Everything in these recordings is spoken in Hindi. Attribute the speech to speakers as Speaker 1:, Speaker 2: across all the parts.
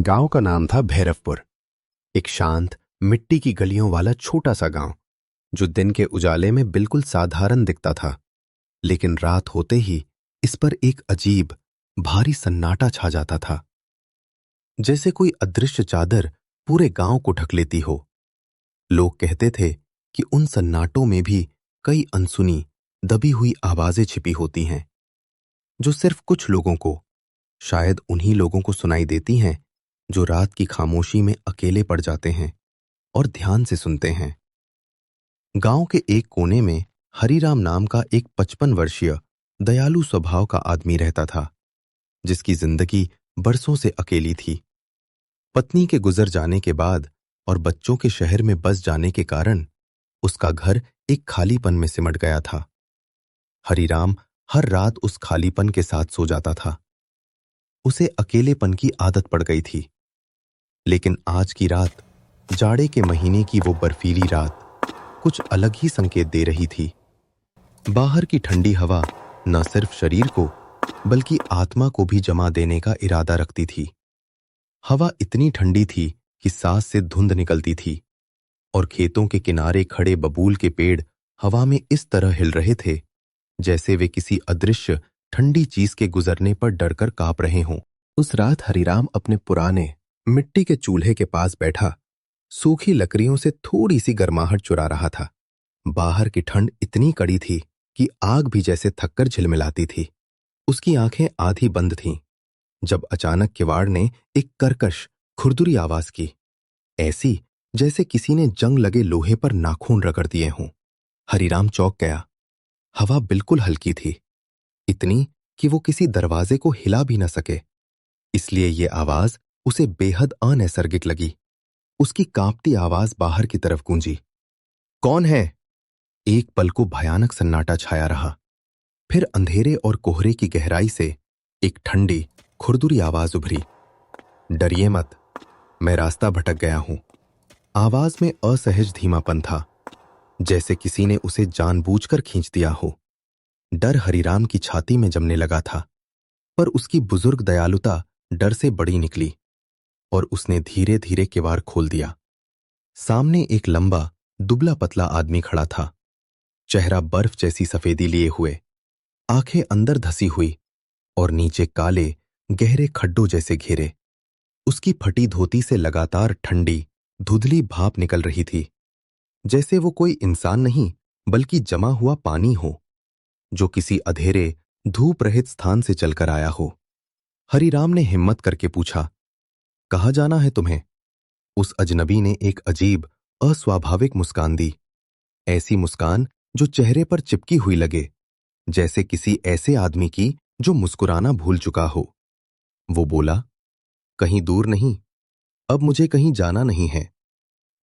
Speaker 1: गांव का नाम था भैरवपुर। एक शांत मिट्टी की गलियों वाला छोटा सा गांव जो दिन के उजाले में बिल्कुल साधारण दिखता था, लेकिन रात होते ही इस पर एक अजीब भारी सन्नाटा छा जाता था, जैसे कोई अदृश्य चादर पूरे गांव को ढक लेती हो। लोग कहते थे कि उन सन्नाटों में भी कई अनसुनी दबी हुई आवाजें छिपी होती हैं, जो सिर्फ कुछ लोगों को, शायद उन्हीं लोगों को सुनाई देती हैं जो रात की खामोशी में अकेले पड़ जाते हैं और ध्यान से सुनते हैं। गांव के एक कोने में हरिराम नाम का एक 55 वर्षीय दयालु स्वभाव का आदमी रहता था, जिसकी जिंदगी बरसों से अकेली थी। पत्नी के गुजर जाने के बाद और बच्चों के शहर में बस जाने के कारण उसका घर एक खालीपन में सिमट गया था। हरिराम हर रात उस खालीपन के साथ सो जाता था। उसे अकेलेपन की आदत पड़ गई थी। लेकिन आज की रात, जाड़े के महीने की वो बर्फीली रात, कुछ अलग ही संकेत दे रही थी। बाहर की ठंडी हवा न सिर्फ शरीर को बल्कि आत्मा को भी जमा देने का इरादा रखती थी। हवा इतनी ठंडी थी कि सांस से धुंध निकलती थी और खेतों के किनारे खड़े बबूल के पेड़ हवा में इस तरह हिल रहे थे जैसे वे किसी अदृश्य ठंडी चीज के गुजरने पर डरकर कांप रहे हों। उस रात हरिराम अपने पुराने मिट्टी के चूल्हे के पास बैठा सूखी लकड़ियों से थोड़ी सी गर्माहट चुरा रहा था। बाहर की ठंड इतनी कड़ी थी कि आग भी जैसे थककर झिलमिलाती थी। उसकी आंखें आधी बंद थीं जब अचानक किवाड़ ने एक कर्कश खुरदुरी आवाज की, ऐसी जैसे किसी ने जंग लगे लोहे पर नाखून रगड़ दिए हों। हरिराम चौंक गया। हवा बिल्कुल हल्की थी, इतनी कि वो किसी दरवाजे को हिला भी न सके। इसलिए ये आवाज उसे बेहद अनैसर्गिक लगी। उसकी कांपती आवाज बाहर की तरफ गूंजी, कौन है? एक पल को भयानक सन्नाटा छाया रहा। फिर अंधेरे और कोहरे की गहराई से एक ठंडी खुरदुरी आवाज उभरी, डरिए मत, मैं रास्ता भटक गया हूं। आवाज में असहज धीमापन था, जैसे किसी ने उसे जानबूझकर खींच दिया हो। डर हरिराम की छाती में जमने लगा था, पर उसकी बुजुर्ग दयालुता डर से बड़ी निकली और उसने धीरे धीरे किवाड़ खोल दिया। सामने एक लंबा दुबला पतला आदमी खड़ा था, चेहरा बर्फ जैसी सफेदी लिए हुए, आंखें अंदर धसी हुई और नीचे काले गहरे खड्डों जैसे घेरे। उसकी फटी धोती से लगातार ठंडी धुंधली भाप निकल रही थी, जैसे वो कोई इंसान नहीं बल्कि जमा हुआ पानी हो जो किसी अंधेरे धूप रहित स्थान से चलकर आया हो। हरिराम ने हिम्मत करके पूछा, कहाँ जाना है तुम्हें? उस अजनबी ने एक अजीब अस्वाभाविक मुस्कान दी, ऐसी मुस्कान जो चेहरे पर चिपकी हुई लगे, जैसे किसी ऐसे आदमी की जो मुस्कुराना भूल चुका हो। वो बोला, कहीं दूर नहीं, अब मुझे कहीं जाना नहीं है,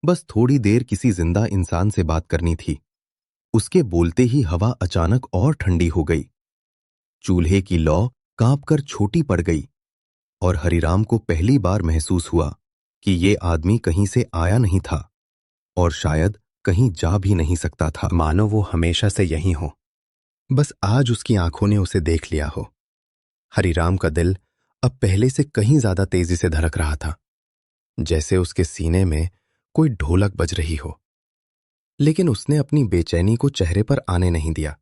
Speaker 1: बस थोड़ी देर किसी जिंदा इंसान से बात करनी थी। उसके बोलते ही हवा अचानक और ठंडी हो गई। चूल्हे की लौ कांपकर छोटी पड़ गई और हरिराम को पहली बार महसूस हुआ कि ये आदमी कहीं से आया नहीं था और शायद कहीं जा भी नहीं सकता था, मानो वो हमेशा से यहीं हो, बस आज उसकी आंखों ने उसे देख लिया हो। हरिराम का दिल अब पहले से कहीं ज्यादा तेजी से धड़क रहा था, जैसे उसके सीने में कोई ढोलक बज रही हो। लेकिन उसने अपनी बेचैनी को चेहरे पर आने नहीं दिया।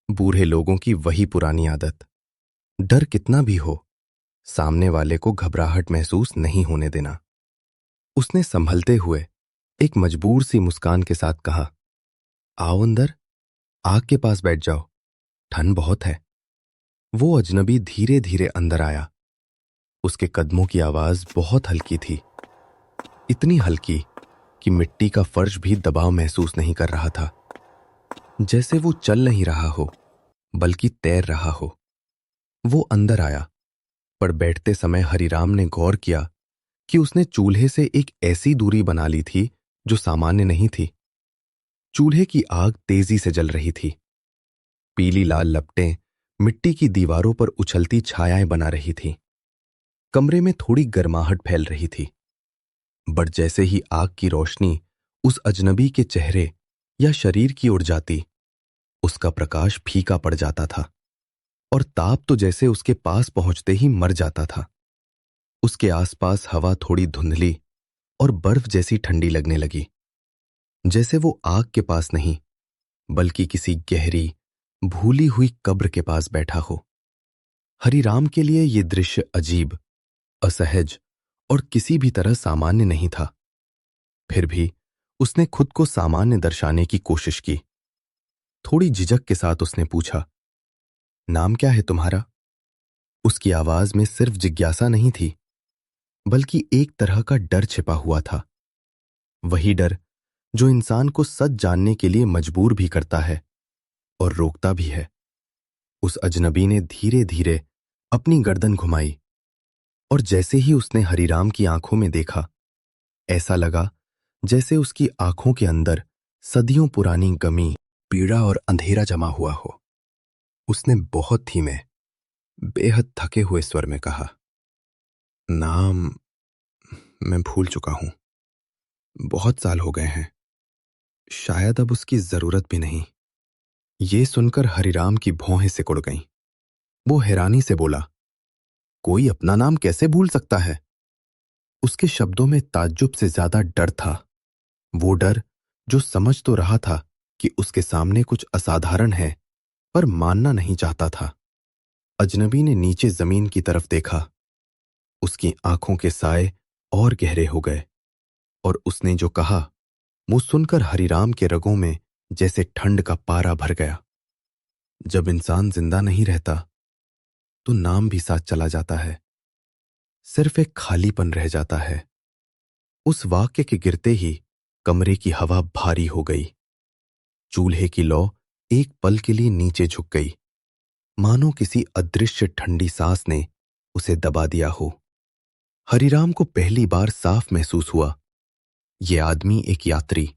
Speaker 1: बूढ़े लोगों की वही पुरानी आदत, डर कितना भी हो, सामने वाले को घबराहट महसूस नहीं होने देना। उसने संभलते हुए एक मजबूर सी मुस्कान के साथ कहा, आओ अंदर, आग के पास बैठ जाओ, ठंड बहुत है। वो अजनबी धीरे धीरे अंदर आया। उसके कदमों की आवाज बहुत हल्की थी, इतनी हल्की कि मिट्टी का फर्श भी दबाव महसूस नहीं कर रहा था, जैसे वो चल नहीं रहा हो बल्कि तैर रहा हो। वो अंदर आया, पर बैठते समय हरिराम ने गौर किया कि उसने चूल्हे से एक ऐसी दूरी बना ली थी जो सामान्य नहीं थी। चूल्हे की आग तेजी से जल रही थी। पीली लाल लपटें मिट्टी की दीवारों पर उछलती छायाएं बना रही थीं। कमरे में थोड़ी गर्माहट फैल रही थी, बट जैसे ही आग की रोशनी उस अजनबी के चेहरे या शरीर की ओर जाती, उसका प्रकाश फीका पड़ जाता था और ताप तो जैसे उसके पास पहुंचते ही मर जाता था। उसके आसपास हवा थोड़ी धुंधली और बर्फ जैसी ठंडी लगने लगी, जैसे वो आग के पास नहीं बल्कि किसी गहरी भूली हुई कब्र के पास बैठा हो। हरिराम के लिए ये दृश्य अजीब, असहज और किसी भी तरह सामान्य नहीं था। फिर भी उसने खुद को सामान्य दर्शाने की कोशिश की। थोड़ी झिझक के साथ उसने पूछा, नाम क्या है तुम्हारा? उसकी आवाज में सिर्फ जिज्ञासा नहीं थी, बल्कि एक तरह का डर छिपा हुआ था। वही डर जो इंसान को सच जानने के लिए मजबूर भी करता है और रोकता भी है। उस अजनबी ने धीरे धीरे अपनी गर्दन घुमाई और जैसे ही उसने हरिराम की आंखों में देखा, ऐसा लगा जैसे उसकी आंखों के अंदर सदियों पुरानी गमी, पीड़ा और अंधेरा जमा हुआ हो। उसने बहुत धीमे, बेहद थके हुए स्वर में कहा, नाम मैं भूल चुका हूं। बहुत साल हो गए हैं। शायद अब उसकी जरूरत भी नहीं। ये सुनकर हरिराम की भौहें सिकुड़ गईं। वो हैरानी से बोला, कोई अपना नाम कैसे भूल सकता है? उसके शब्दों में ताज्जुब से ज्यादा डर था। वो डर जो समझ तो रहा था कि उसके सामने कुछ असाधारण है, पर मानना नहीं चाहता था। अजनबी ने नीचे जमीन की तरफ देखा। उसकी आंखों के साए और गहरे हो गए और उसने जो कहा, वो सुनकर हरिराम के रगों में जैसे ठंड का पारा भर गया। जब इंसान जिंदा नहीं रहता, तो नाम भी साथ चला जाता है। सिर्फ एक खालीपन रह जाता है। उस वाक्य के गिरते ही कमरे की हवा भारी हो गई। चूल्हे की लौ एक पल के लिए नीचे झुक गई, मानो किसी अदृश्य ठंडी सांस ने उसे दबा दिया हो। हरिराम को पहली बार साफ महसूस हुआ, ये आदमी एक यात्री,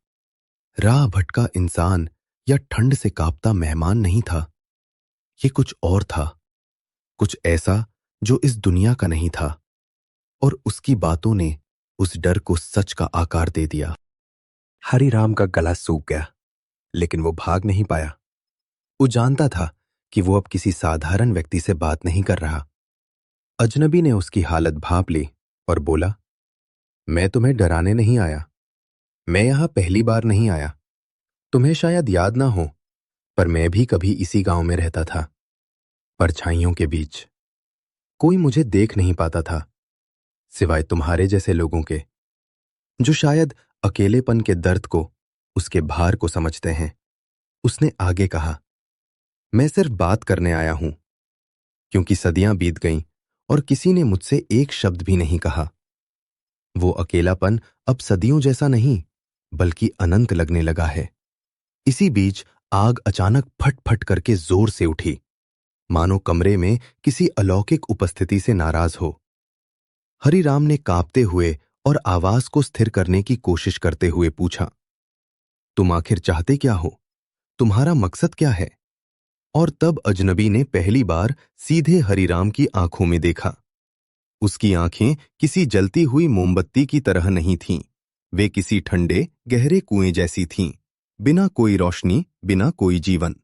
Speaker 1: राह भटका इंसान या ठंड से कांपता मेहमान नहीं था। ये कुछ और था, कुछ ऐसा जो इस दुनिया का नहीं था। और उसकी बातों ने उस डर को सच का आकार दे दिया। हरिराम का गला सूख गया, लेकिन वो भाग नहीं पाया। वो जानता था कि वो अब किसी साधारण व्यक्ति से बात नहीं कर रहा। अजनबी ने उसकी हालत भांप ली और बोला, मैं तुम्हें डराने नहीं आया। मैं यहां पहली बार नहीं आया। तुम्हें शायद याद ना हो, पर मैं भी कभी इसी गांव में रहता था, परछाइयों के बीच। कोई मुझे देख नहीं पाता था, सिवाय तुम्हारे जैसे लोगों के, जो शायद अकेलेपन के दर्द को, उसके भार को समझते हैं। उसने आगे कहा, मैं सिर्फ बात करने आया हूं, क्योंकि सदियां बीत गईं और किसी ने मुझसे एक शब्द भी नहीं कहा। वो अकेलापन अब सदियों जैसा नहीं, बल्कि अनंत लगने लगा है। इसी बीच आग अचानक फट फट करके जोर से उठी, मानो कमरे में किसी अलौकिक उपस्थिति से नाराज हो। हरिराम ने कांपते हुए और आवाज को स्थिर करने की कोशिश करते हुए पूछा, तुम आखिर चाहते क्या हो? तुम्हारा मकसद क्या है? और तब अजनबी ने पहली बार सीधे हरिराम की आंखों में देखा। उसकी आंखें किसी जलती हुई मोमबत्ती की तरह नहीं थीं। वे किसी ठंडे, गहरे कुएं जैसी थीं, बिना कोई रोशनी, बिना कोई जीवन।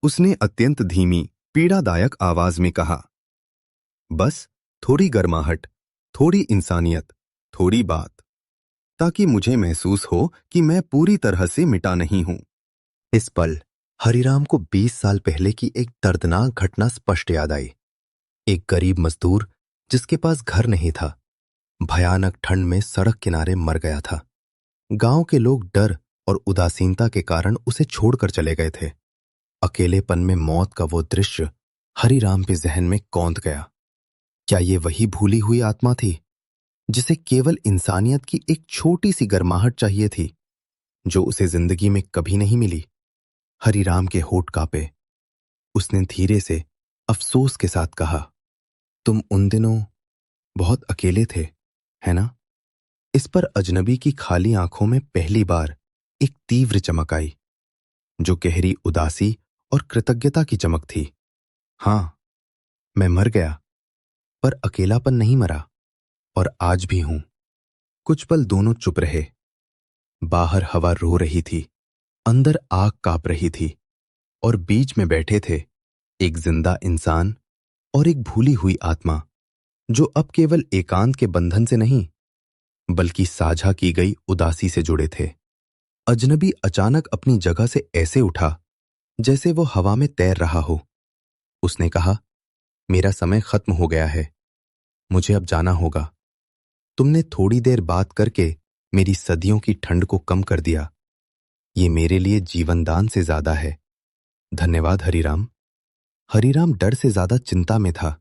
Speaker 1: उसने अत्यंत धीमी, पीड़ादायक आवाज में कहा, बस थोड़ी गर्माहट, थोड़ी इंसानियत, थोड़ी बात, ताकि मुझे महसूस हो कि मैं पूरी तरह से मिटा नहीं हूं। इस पल हरिराम को 20 साल पहले की एक दर्दनाक घटना स्पष्ट याद आई। एक गरीब मजदूर जिसके पास घर नहीं था, भयानक ठंड में सड़क किनारे मर गया था। गांव के लोग डर और उदासीनता के कारण उसे छोड़कर चले गए थे। अकेलेपन में मौत का वो दृश्य हरिराम के जहन में कौंध गया। क्या ये वही भूली हुई आत्मा थी, जिसे केवल इंसानियत की एक छोटी सी गर्माहट चाहिए थी, जो उसे जिंदगी में कभी नहीं मिली? हरिराम के होठ कांपे। उसने धीरे से, अफसोस के साथ कहा, तुम उन दिनों बहुत अकेले थे, है ना? इस पर अजनबी की खाली आंखों में पहली बार एक तीव्र चमक आई, जो गहरी उदासी और कृतज्ञता की चमक थी। हां, मैं मर गया, पर अकेलापन नहीं मरा, और आज भी हूं। कुछ पल दोनों चुप रहे। बाहर हवा रो रही थी, अंदर आग कांप रही थी, और बीच में बैठे थे एक जिंदा इंसान और एक भूली हुई आत्मा, जो अब केवल एकांत के बंधन से नहीं बल्कि साझा की गई उदासी से जुड़े थे। अजनबी अचानक अपनी जगह से ऐसे उठा जैसे वो हवा में तैर रहा हो। उसने कहा, मेरा समय खत्म हो गया है, मुझे अब जाना होगा। तुमने थोड़ी देर बात करके मेरी सदियों की ठंड को कम कर दिया। ये मेरे लिए जीवनदान से ज्यादा है। धन्यवाद हरिराम। हरिराम डर से ज्यादा चिंता में था।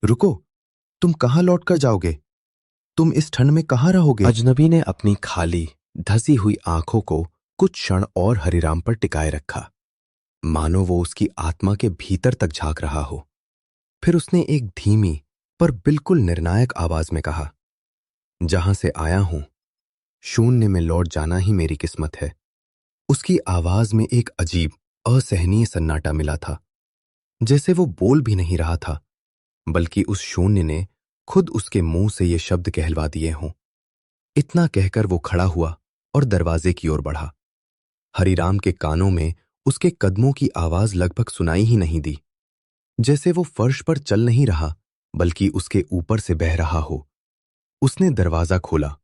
Speaker 1: रुको, तुम कहां लौट कर जाओगे? तुम इस ठंड में कहां रहोगे? अजनबी ने अपनी खाली धसी हुई आंखों को कुछ क्षण और हरिराम पर टिकाए रखा, मानो वो उसकी आत्मा के भीतर तक झांक रहा हो। फिर उसने एक धीमी पर बिल्कुल निर्णायक आवाज में कहा, जहां से आया हूं शून्य में लौट जाना ही मेरी किस्मत है। उसकी आवाज में एक अजीब असहनीय सन्नाटा मिला था, जैसे वो बोल भी नहीं रहा था बल्कि उस शून्य ने खुद उसके मुंह से ये शब्द कहलवा दिए हों। इतना कहकर वो खड़ा हुआ और दरवाजे की ओर बढ़ा। हरिराम के कानों में उसके कदमों की आवाज लगभग सुनाई ही नहीं दी, जैसे वो फर्श पर चल नहीं रहा बल्कि उसके ऊपर से बह रहा हो। उसने दरवाजा खोला,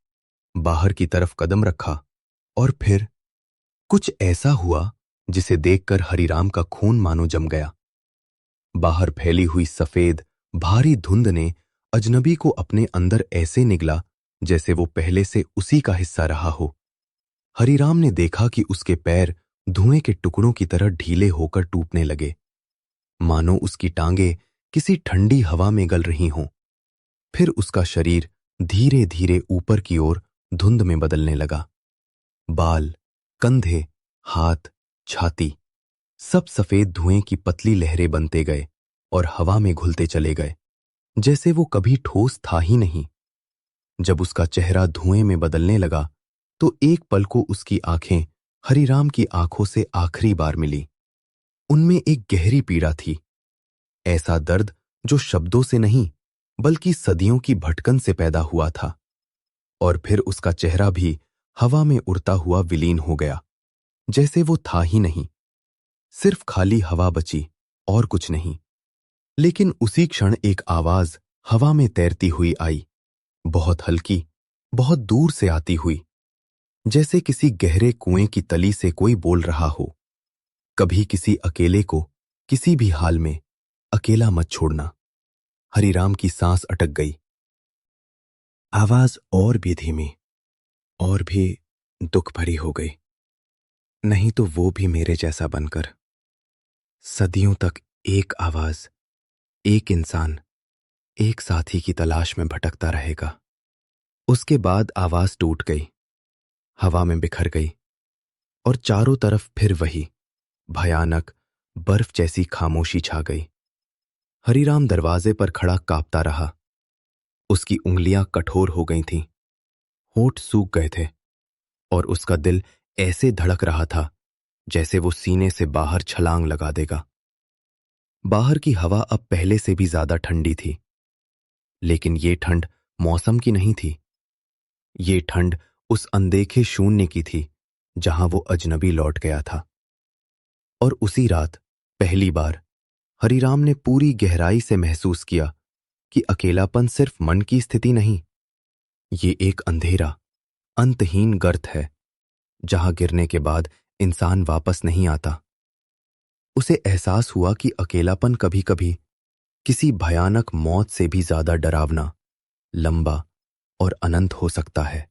Speaker 1: बाहर की तरफ कदम रखा और फिर कुछ ऐसा हुआ जिसे देखकर हरिराम का खून मानो जम गया। बाहर फैली हुई सफेद भारी धुंध ने अजनबी को अपने अंदर ऐसे निगला जैसे वो पहले से उसी का हिस्सा रहा हो। हरिराम ने देखा कि उसके पैर धुएं के टुकड़ों की तरह ढीले होकर टूटने लगे, मानो उसकी टांगें किसी ठंडी हवा में गल रही हों। फिर उसका शरीर धीरे धीरे ऊपर की ओर धुंध में बदलने लगा। बाल, कंधे, हाथ, छाती सब सफेद धुएं की पतली लहरें बनते गए और हवा में घुलते चले गए, जैसे वो कभी ठोस था ही नहीं। जब उसका चेहरा धुएं में बदलने लगा तो एक पल को उसकी आंखें हरिराम की आंखों से आखिरी बार मिली। उनमें एक गहरी पीड़ा थी, ऐसा दर्द जो शब्दों से नहीं बल्कि सदियों की भटकन से पैदा हुआ था। और फिर उसका चेहरा भी हवा में उड़ता हुआ विलीन हो गया, जैसे वो था ही नहीं। सिर्फ खाली हवा बची और कुछ नहीं। लेकिन उसी क्षण एक आवाज हवा में तैरती हुई आई, बहुत हल्की, बहुत दूर से आती हुई, जैसे किसी गहरे कुएं की तली से कोई बोल रहा हो, कभी किसी अकेले को किसी भी हाल में अकेला मत छोड़ना। हरिराम की सांस अटक गई। आवाज और भी धीमी और भी दुख भरी हो गई। नहीं तो वो भी मेरे जैसा बनकर सदियों तक एक आवाज, एक इंसान, एक साथी की तलाश में भटकता रहेगा। उसके बाद आवाज टूट गई, हवा में बिखर गई और चारों तरफ फिर वही भयानक बर्फ जैसी खामोशी छा गई। हरिराम दरवाजे पर खड़ा कांपता रहा। उसकी उंगलियां कठोर हो गई थीं, होंठ सूख गए थे और उसका दिल ऐसे धड़क रहा था जैसे वो सीने से बाहर छलांग लगा देगा। बाहर की हवा अब पहले से भी ज्यादा ठंडी थी, लेकिन ये ठंड मौसम की नहीं थी। ये ठंड उस अनदेखे शून्य की थी जहां वो अजनबी लौट गया था। और उसी रात पहली बार हरिराम ने पूरी गहराई से महसूस किया कि अकेलापन सिर्फ मन की स्थिति नहीं, ये एक अंधेरा, अंतहीन गर्त है जहां गिरने के बाद इंसान वापस नहीं आता। उसे एहसास हुआ कि अकेलापन कभी कभी किसी भयानक मौत से भी ज्यादा डरावना, लंबा और अनंत हो सकता है।